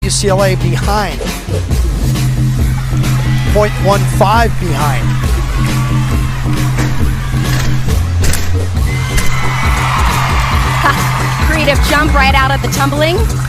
UCLA behind. 0.15 behind. Creative jump right out of the tumbling.